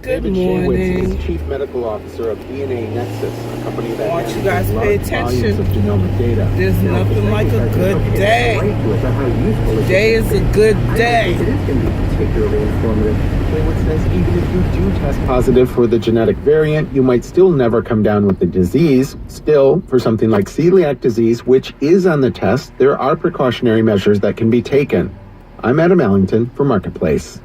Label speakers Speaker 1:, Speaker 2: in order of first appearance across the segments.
Speaker 1: Good
Speaker 2: David
Speaker 1: morning.
Speaker 2: Shaywitz is Chief Medical Officer of DNA Nexus, a company that
Speaker 1: I want you guys
Speaker 2: manages
Speaker 1: to pay
Speaker 2: large volumes
Speaker 1: attention.
Speaker 2: of genomic data.
Speaker 1: There's nothing like a good day. Today is a good day.
Speaker 2: It is going to be particularly informative. Shaywitz says even if you do test positive for the genetic variant, you might still never come down with the disease. Still, for something like celiac disease, which is on the test, there are precautionary measures that can be taken. I'm Adam Ellington for Marketplace.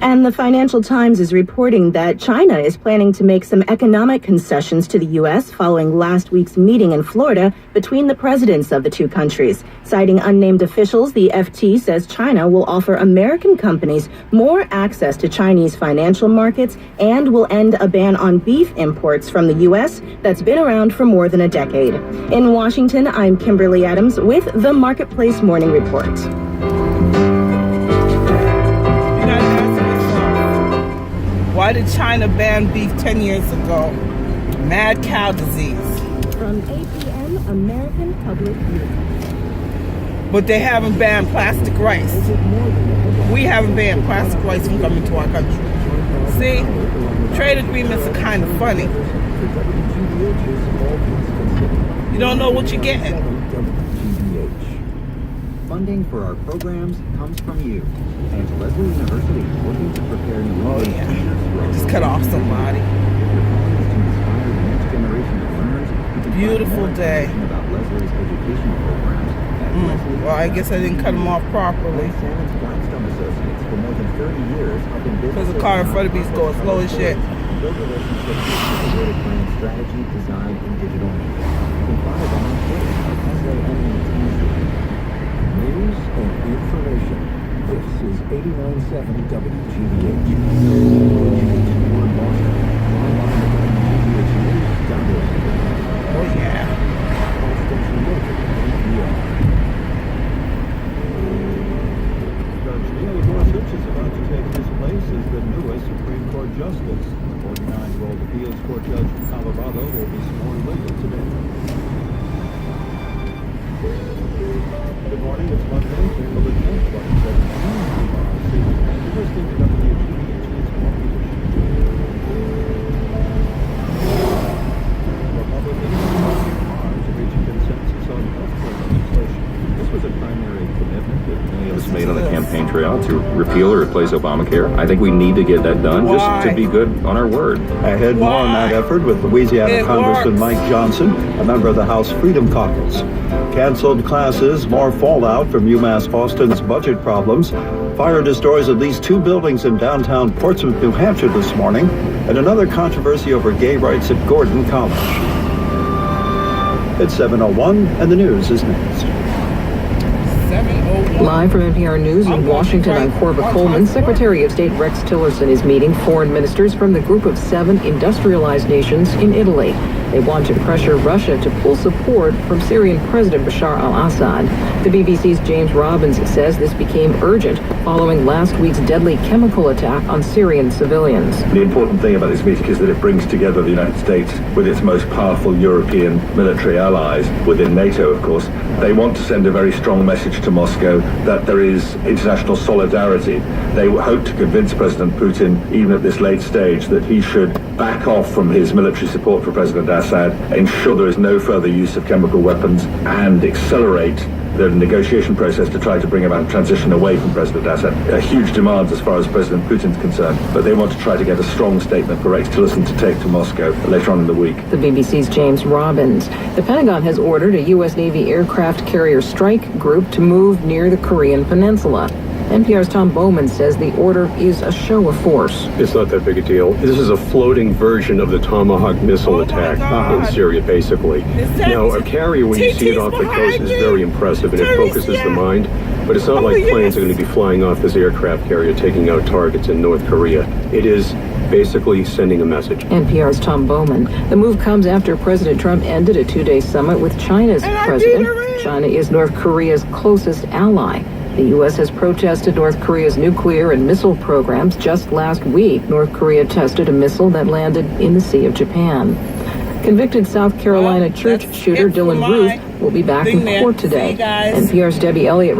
Speaker 3: And the Financial Times is reporting that China is planning to make some economic concessions to the U.S. following last week's meeting in Florida between the presidents of the two countries. Citing unnamed officials, the FT says China will offer American companies more access to Chinese financial markets and will end a ban on beef imports from the U.S. that's been around for more than a decade. In Washington, I'm Kimberly Adams with the Marketplace Morning Report.
Speaker 1: Why did China ban beef 10 years ago? Mad cow disease.
Speaker 3: From APM, American Public Media.
Speaker 1: But they haven't banned plastic rice. We haven't banned plastic rice from coming to our country. See, trade agreements are kind of funny. You don't know what you're getting.
Speaker 4: Funding for our programs comes from you. And Leslie University is working to prepare new
Speaker 1: I just cut off somebody. Beautiful day. Well, I guess I didn't cut them off properly. Because the car in front of me is going slow as shit.
Speaker 4: Build relationships with strategy, design, and digital media. You can follow them on Twitter at News and information. This is 89.7 WGBH.
Speaker 1: Oh, yeah.
Speaker 5: Judge Neil Gorsuch is about to take his place as the newest Supreme Court Justice. The 49-year-old appeals court judge from Colorado will be sworn later today. Good morning, it's Monday, April the 10th, 2017. You're listening to WGBH's Morning Edition. Republicans are hard to reach a consensus on healthcare legislation. This was a primary commitment that many of us
Speaker 6: made on the campaign trail to repeal or replace Obamacare. I think we need to get that done just to be good on our word.
Speaker 5: I had more on that effort with Louisiana Congressman Mike Johnson, a member of the House Freedom Caucus. Canceled classes, more fallout from UMass Boston's budget problems. Fire destroys at least 2 buildings in downtown Portsmouth, New Hampshire this morning, and another controversy over gay rights at Gordon College. It's 7:01, and the news is next.
Speaker 7: Live from NPR News in Washington, I'm Corva Coleman. Secretary of State Rex Tillerson is meeting foreign ministers from the group of 7 industrialized nations in Italy. They want to pressure Russia to pull support from Syrian President Bashar al-Assad. The BBC's James Robbins says this became urgent following last week's deadly chemical attack on Syrian civilians.
Speaker 8: The important thing about this meeting is that it brings together the United States with its most powerful European military allies within NATO, of course. They want to send a very strong message to Moscow that there is international solidarity. They hope to convince President Putin, even at this late stage, that he should back off from his military support for President Assad, ensure there is no further use of chemical weapons, and accelerate the negotiation process to try to bring about a transition away from President Assad. Huge demands as far as President Putin's concerned, but they want to try to get a strong statement for Rex Tillerson to take to Moscow later on in the week.
Speaker 7: The BBC's James Robbins. The Pentagon has ordered a U.S. Navy aircraft carrier strike group to move near the Korean Peninsula. NPR's Tom Bowman says the order is a show of force.
Speaker 9: It's not that big a deal. This is a floating version of the Tomahawk missile attack in Syria, basically. Now, a carrier, when you see it off the coast, is very impressive, and it focuses the mind. But it's not like planes are going to be flying off this aircraft carrier, taking out targets in North Korea. It is basically sending a message.
Speaker 7: NPR's Tom Bowman. The move comes after President Trump ended a 2-day summit with China's president. China is North Korea's closest ally. The U.S. has protested North Korea's nuclear and missile programs. Just last week, North Korea tested a missile that landed in the Sea of Japan. Convicted South Carolina church shooter Dylan Roof will be back in court today. NPR's Debbie Elliott